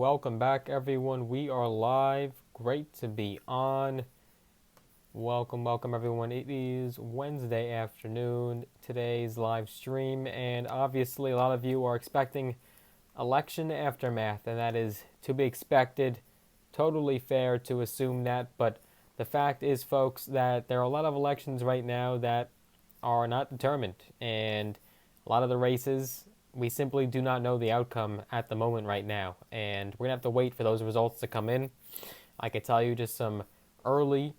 Welcome back, everyone. We are live. Great to be on. Welcome, everyone. It is Wednesday afternoon, today's live stream, and obviously a lot of you are expecting election aftermath, and that is to be expected. Totally fair to assume that, but the fact is, folks, that there are a lot of elections right now that are not determined, and a lot of the races we simply do not know the outcome at the moment right now, and we're gonna have to wait for those results to come in. I could tell you just some early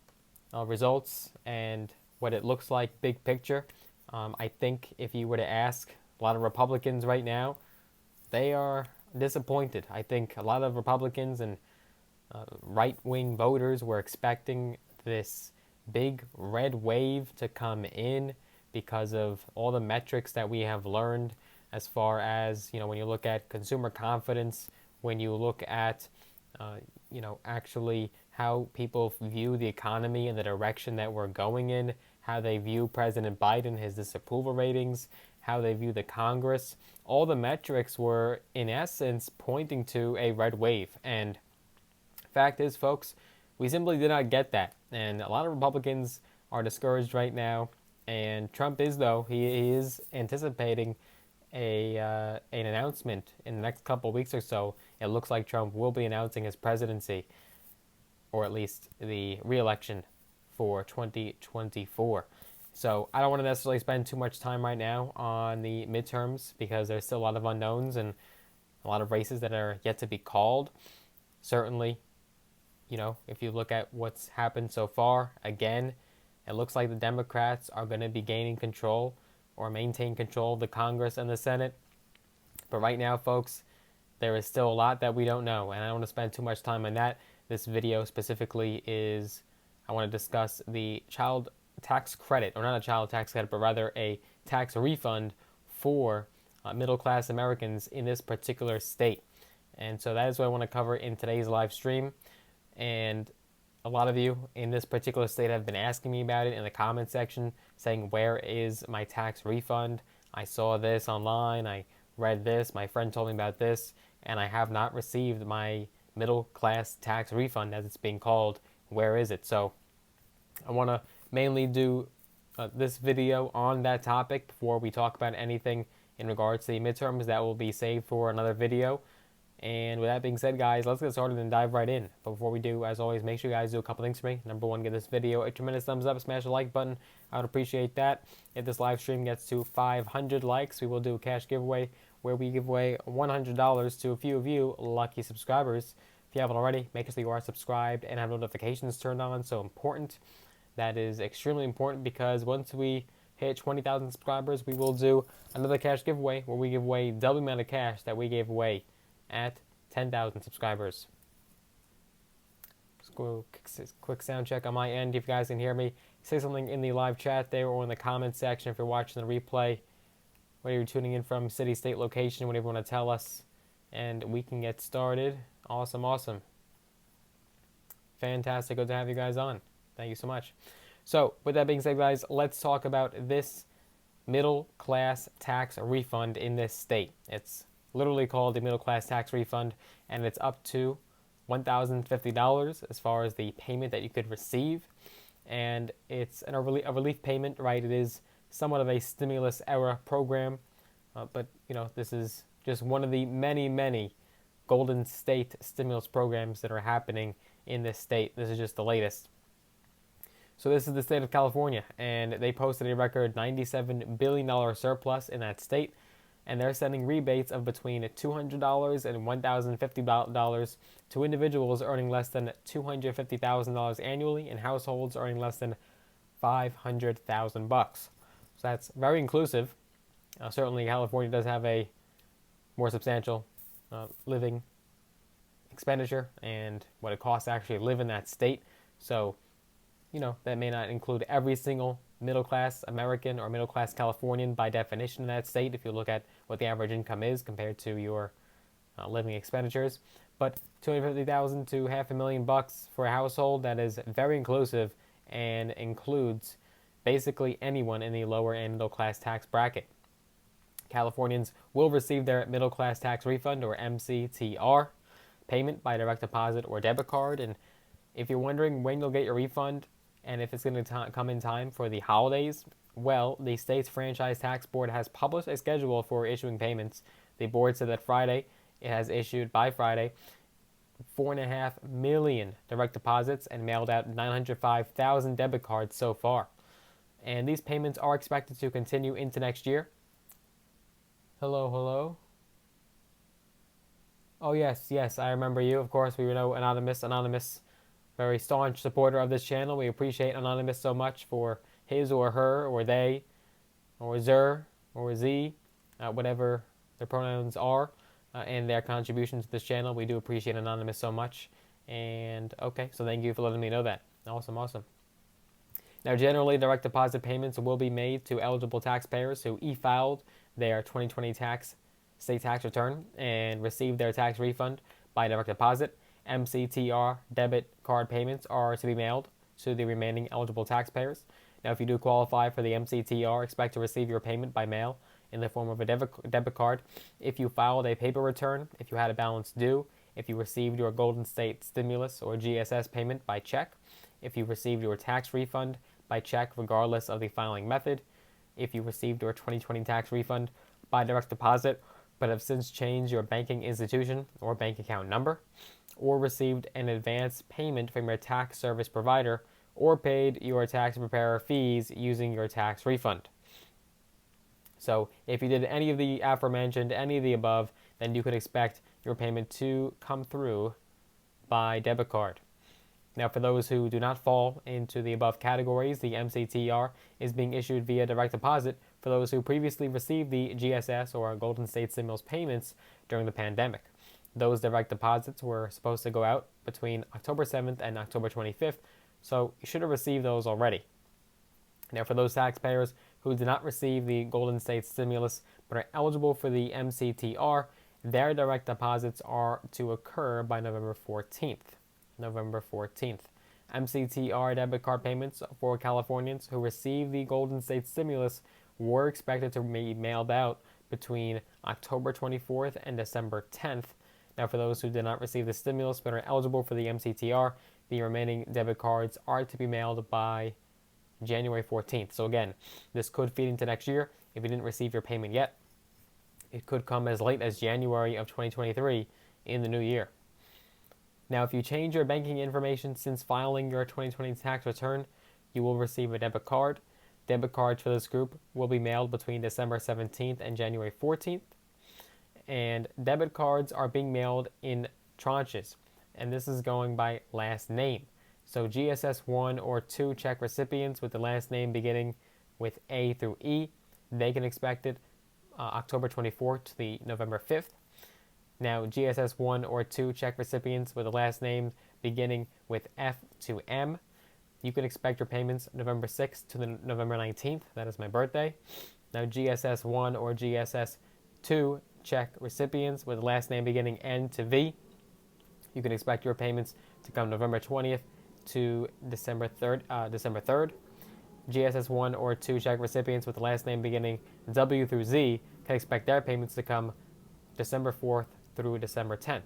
results and what it looks like big picture. I think if you were to ask a lot of Republicans right now, they are disappointed. I think a lot of Republicans and right-wing voters were expecting this big red wave to come in because of all the metrics that we have learned as far as, when you look at consumer confidence, when you look at, actually how people view the economy and the direction that we're going in, how they view President Biden, his disapproval ratings, how they view the Congress. All the metrics were, in essence, pointing to a red wave. And fact is, folks, we simply did not get that. And a lot of Republicans are discouraged right now. And Trump is, though, he is anticipating an announcement in the next couple of weeks or so. It looks like Trump will be announcing his presidency, or at least the re-election for 2024. So I don't want to necessarily spend too much time right now on the midterms because there's still a lot of unknowns and a lot of races that are yet to be called. Certainly, if you look at what's happened so far, again, it looks like the Democrats are going to be gaining control or maintain control of the Congress and the Senate. But right now, folks, there is still a lot that we don't know, and I don't want to spend too much time on that. This video specifically I want to discuss the child tax credit, or not a child tax credit, but rather a tax refund for middle-class Americans in this particular state. And so that is what I want to cover in today's live stream. And a lot of you in this particular state have been asking me about it in the comment section, saying, where is my tax refund? I saw this online, I read this, my friend told me about this, and I have not received my middle class tax refund, as it's being called. Where is it? So I want to mainly do this video on that topic before we talk about anything in regards to the midterms. That will be saved for another video. And with that being said, guys, let's get started and dive right in. But before we do, as always, make sure you guys do a couple things for me. Number one, give this video a tremendous thumbs up, smash the like button. I would appreciate that. If this live stream gets to 500 likes, we will do a cash giveaway where we give away $100 to a few of you lucky subscribers. If you haven't already, make sure you are subscribed and have notifications turned on. So important. That is extremely important because once we hit 20,000 subscribers, we will do another cash giveaway where we give away double the amount of cash that we gave away at 10,000 subscribers. Let's go quick sound check on my end. If you guys can hear me, say something in the live chat there or in the comment section if you're watching the replay, whether you're tuning in from city, state, location, whatever you want to tell us, and we can get started. Awesome. Fantastic. Good to have you guys on. Thank you so much. So with that being said, guys, let's talk about this middle class tax refund in this state. It's literally called the middle class tax refund, and it's up to $1,050 as far as the payment that you could receive. And it's a relief payment, right? It is somewhat of a stimulus era program, but this is just one of the many Golden State stimulus programs that are happening in this state. This is just the latest. So this is the state of California, and they posted a record $97 billion surplus in that state. And they're sending rebates of between $200 and $1,050 to individuals earning less than $250,000 annually and households earning less than $500,000. So that's very inclusive. Certainly, California does have a more substantial living expenditure and what it costs to actually live in that state. So, that may not include every single middle-class American or middle-class Californian by definition in that state if you look at what the average income is compared to your living expenditures. But $250,000 to $500,000 for a household, that is very inclusive and includes basically anyone in the lower and middle-class tax bracket. Californians will receive their middle-class tax refund, or MCTR, payment by direct deposit or debit card. And if you're wondering when you'll get your refund and if it's going to come in time for the holidays, well, the state's franchise tax board has published a schedule for issuing payments. The board said that Friday, it has issued by Friday 4.5 million direct deposits and mailed out 905,000 debit cards so far. And these payments are expected to continue into next year. Hello, hello. Oh, yes, I remember you. Of course, we know Anonymous, very staunch supporter of this channel. We appreciate Anonymous so much for his or her or they or zer or z, whatever their pronouns are, and their contribution to this channel. We do appreciate Anonymous so much. And okay, so thank you for letting me know that. Awesome. Now, generally, direct deposit payments will be made to eligible taxpayers who e-filed their 2020 state tax return and received their tax refund by direct deposit. MCTR debit card payments are to be mailed to the remaining eligible taxpayers. Now, if you do qualify for the MCTR, expect to receive your payment by mail in the form of a debit card. If you filed a paper return, if you had a balance due, if you received your Golden State Stimulus or GSS payment by check, if you received your tax refund by check regardless of the filing method, if you received your 2020 tax refund by direct deposit but have since changed your banking institution or bank account number, or received an advance payment from your tax service provider, or paid your tax preparer fees using your tax refund. So if you did any of the aforementioned, any of the above, then you could expect your payment to come through by debit card. Now, for those who do not fall into the above categories, the MCTR is being issued via direct deposit for those who previously received the GSS or Golden State Stimulus payments during the pandemic. Those direct deposits were supposed to go out between October 7th and October 25th, so you should have received those already. Now, for those taxpayers who did not receive the Golden State Stimulus but are eligible for the MCTR, their direct deposits are to occur by November 14th. MCTR debit card payments for Californians who received the Golden State Stimulus were expected to be mailed out between October 24th and December 10th. Now, for those who did not receive the stimulus but are eligible for the MCTR, the remaining debit cards are to be mailed by January 14th. So again, this could feed into next year. If you didn't receive your payment yet, it could come as late as January of 2023 in the new year. Now, if you change your banking information since filing your 2020 tax return, you will receive a debit card. Debit cards for this group will be mailed between December 17th and January 14th. And debit cards are being mailed in tranches, and this is going by last name. So GSS 1 or 2 check recipients with the last name beginning with A through E, they can expect it October 24th to the November 5th. Now, GSS 1 or 2 check recipients with the last name beginning with F to M, you can expect your payments November 6th to the November 19th. That is my birthday. Now, GSS 1 or GSS 2 check recipients with the last name beginning N to V, you can expect your payments to come November 20th to December 3rd. GSS 1 or 2 check recipients with the last name beginning W through Z can expect their payments to come December 4th through December 10th.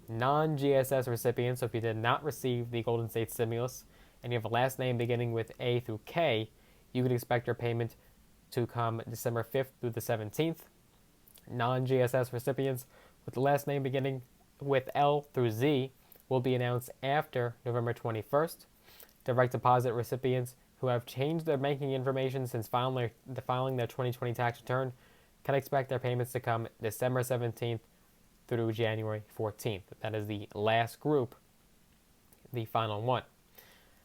Non-GSS recipients, so if you did not receive the Golden State Stimulus and you have a last name beginning with A through K, you can expect your payment to come December 5th through the 17th. Non-GSS recipients with the last name beginning with L through Z will be announced after November 21st. Direct deposit recipients who have changed their banking information since filing their 2020 tax return can expect their payments to come December 17th through January 14th. That is the last group, the final one.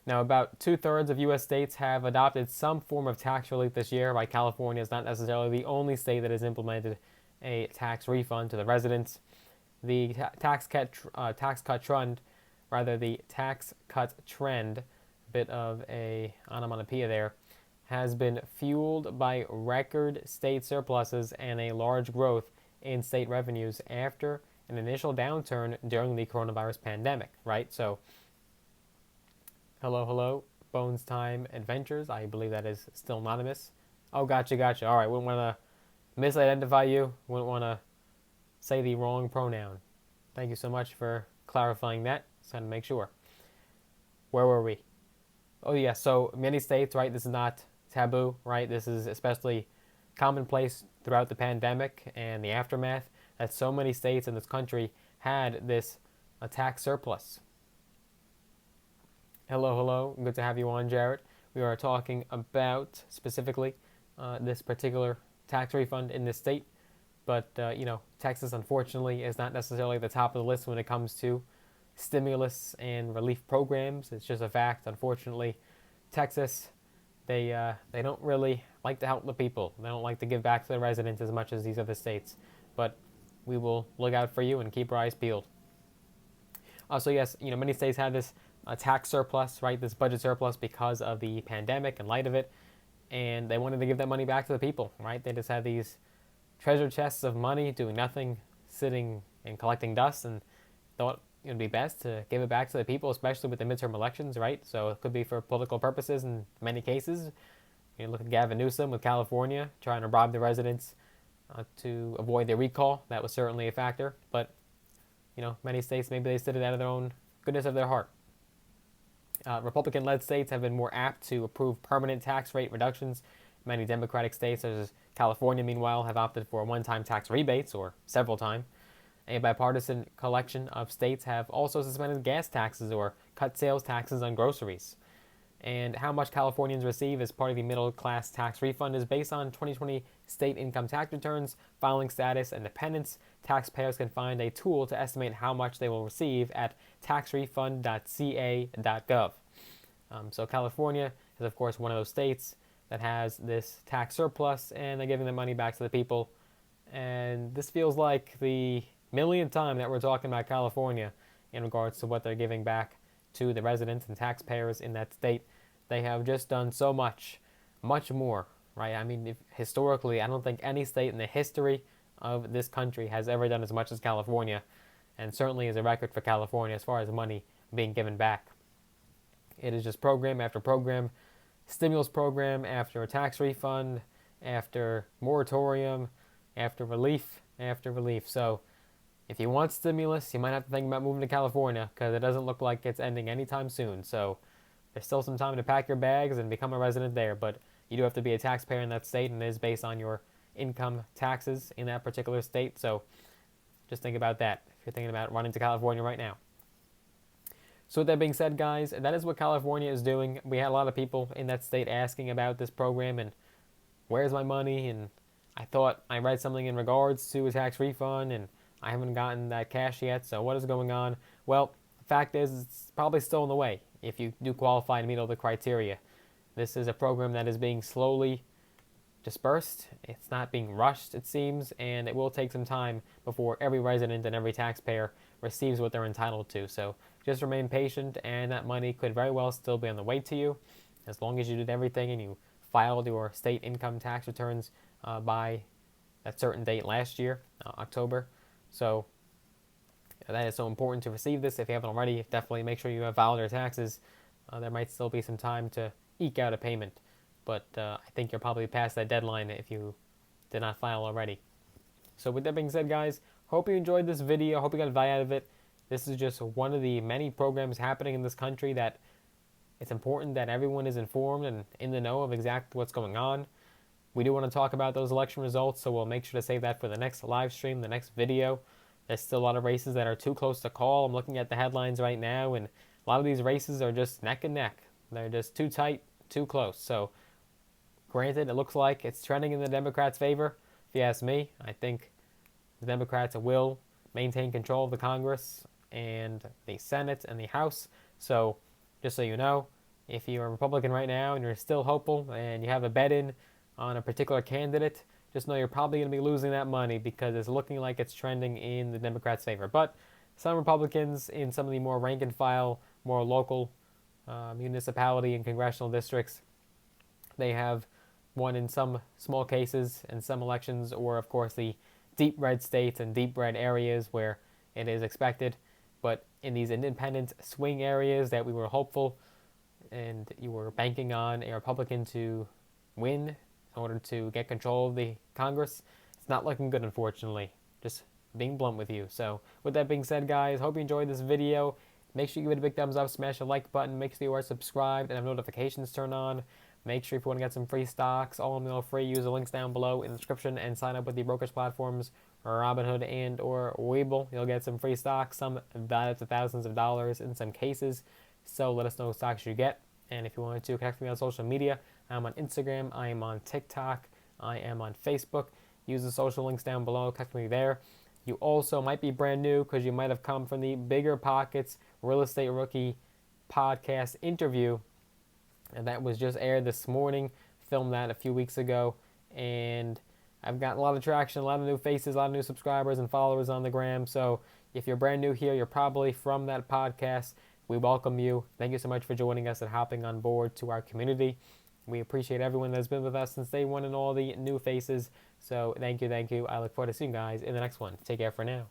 Now, about 2/3 of U.S. states have adopted some form of tax relief this year, while California is not necessarily the only state that has implemented a tax refund to the residents. The tax cut trend, bit of a onomatopoeia there, has been fueled by record state surpluses and a large growth in state revenues after an initial downturn during the coronavirus pandemic, right? So, hello, Bones Time Adventures. I believe that is still anonymous. Oh, gotcha. All right, wouldn't want to misidentify you. Wouldn't want to say the wrong pronoun. Thank you so much for clarifying that. Just trying to make sure. Where were we? Oh yeah, so many states, right? This is not taboo, right? This is especially commonplace throughout the pandemic and the aftermath, that so many states in this country had this tax surplus. Hello, hello. Good to have you on, Jarrett. We are talking about specifically this particular tax refund in this state. But, Texas, unfortunately, is not necessarily the top of the list when it comes to stimulus and relief programs. It's just a fact. Unfortunately, Texas, they don't really like to help the people. They don't like to give back to the residents as much as these other states. But we will look out for you and keep our eyes peeled. So yes, many states had this tax surplus, right? This budget surplus because of the pandemic and light of it, and they wanted to give that money back to the people, right? They just had these treasure chests of money doing nothing, sitting and collecting dust, and thought it would be best to give it back to the people, especially with the midterm elections, right? So it could be for political purposes in many cases. Look at Gavin Newsom with California trying to bribe the residents to avoid the recall. That was certainly a factor, but many states, maybe they did it out of their own goodness of their heart. Republican-led states have been more apt to approve permanent tax rate reductions. Many Democratic states, such as California, meanwhile, have opted for one-time tax rebates or several times. A bipartisan collection of states have also suspended gas taxes or cut sales taxes on groceries. And how much Californians receive as part of the middle-class tax refund is based on 2020 state income tax returns, filing status, and dependents. Taxpayers can find a tool to estimate how much they will receive at taxrefund.ca.gov. So California is, of course, one of those states that has this tax surplus, and they're giving the money back to the people. And this feels like the millionth time that we're talking about California in regards to what they're giving back to the residents and taxpayers in that state. They have just done so much, much more, right? I mean, historically, I don't think any state in the history of this country has ever done as much as California, and certainly is a record for California as far as money being given back. It is just program after program, stimulus program after a tax refund, after moratorium, after relief, after relief. So if you want stimulus, you might have to think about moving to California because it doesn't look like it's ending anytime soon. So there's still some time to pack your bags and become a resident there, but you do have to be a taxpayer in that state, and it is based on your income taxes in that particular state. So just think about that if you're thinking about running to California right now. So with that being said, guys, that is what California is doing. We had a lot of people in that state asking about this program and where's my money, and I thought I read something in regards to a tax refund, and I haven't gotten that cash yet, so what is going on? Well, the fact is it's probably still on the way if you do qualify to meet all the criteria. This is a program that is being slowly dispersed. It's not being rushed, it seems, and it will take some time before every resident and every taxpayer receives what they're entitled to. So just remain patient, and that money could very well still be on the way to you as long as you did everything and you filed your state income tax returns by that certain date last year, October. So that is so important to receive this. If you haven't already, definitely make sure you have filed your taxes. There might still be some time to eke out a payment, but I think you're probably past that deadline if you did not file already. So with that being said, guys, hope you enjoyed this video. Hope you got value out of it. This is just one of the many programs happening in this country that it's important that everyone is informed and in the know of exactly what's going on. We do want to talk about those election results, so we'll make sure to save that for the next live stream, the next video. There's still a lot of races that are too close to call. I'm looking at the headlines right now, and a lot of these races are just neck and neck. They're just too tight, too close. So, granted, it looks like it's trending in the Democrats' favor. If you ask me, I think the Democrats will maintain control of the Congress and the Senate and the House. So, just so you know, if you're a Republican right now and you're still hopeful and you have a bet in on a particular candidate, just know you're probably going to be losing that money because it's looking like it's trending in the Democrats' favor. But some Republicans in some of the more rank and file, more local municipality and congressional districts, they have won in some small cases in some elections, or of course the deep red states and deep red areas where it is expected. But in these independent swing areas that we were hopeful and you were banking on a Republican to win in order to get control of the Congress, it's not looking good, unfortunately. Just being blunt with you. So with that being said, guys, hope you enjoyed this video. Make sure you give it a big thumbs up, smash the like button, make sure you are subscribed and have notifications turned on. Make sure if you want to get some free stocks, all in all free, use the links down below in the description and sign up with the brokerage platforms Robinhood and or Webull. You'll get some free stocks, some valued to thousands of dollars in some cases. So let us know what stocks you get. And if you want to connect with me on social media, I'm on Instagram, I am on TikTok, I am on Facebook. Use the social links down below, connect with me there. You also might be brand new because you might have come from the Bigger Pockets Real Estate Rookie podcast interview. And that was just aired this morning. Filmed that a few weeks ago. And I've gotten a lot of traction, a lot of new faces, a lot of new subscribers and followers on the gram. So if you're brand new here, you're probably from that podcast. We welcome you. Thank you so much for joining us and hopping on board to our community. We appreciate everyone that's been with us since day one and all the new faces. So thank you, thank you. I look forward to seeing you guys in the next one. Take care for now.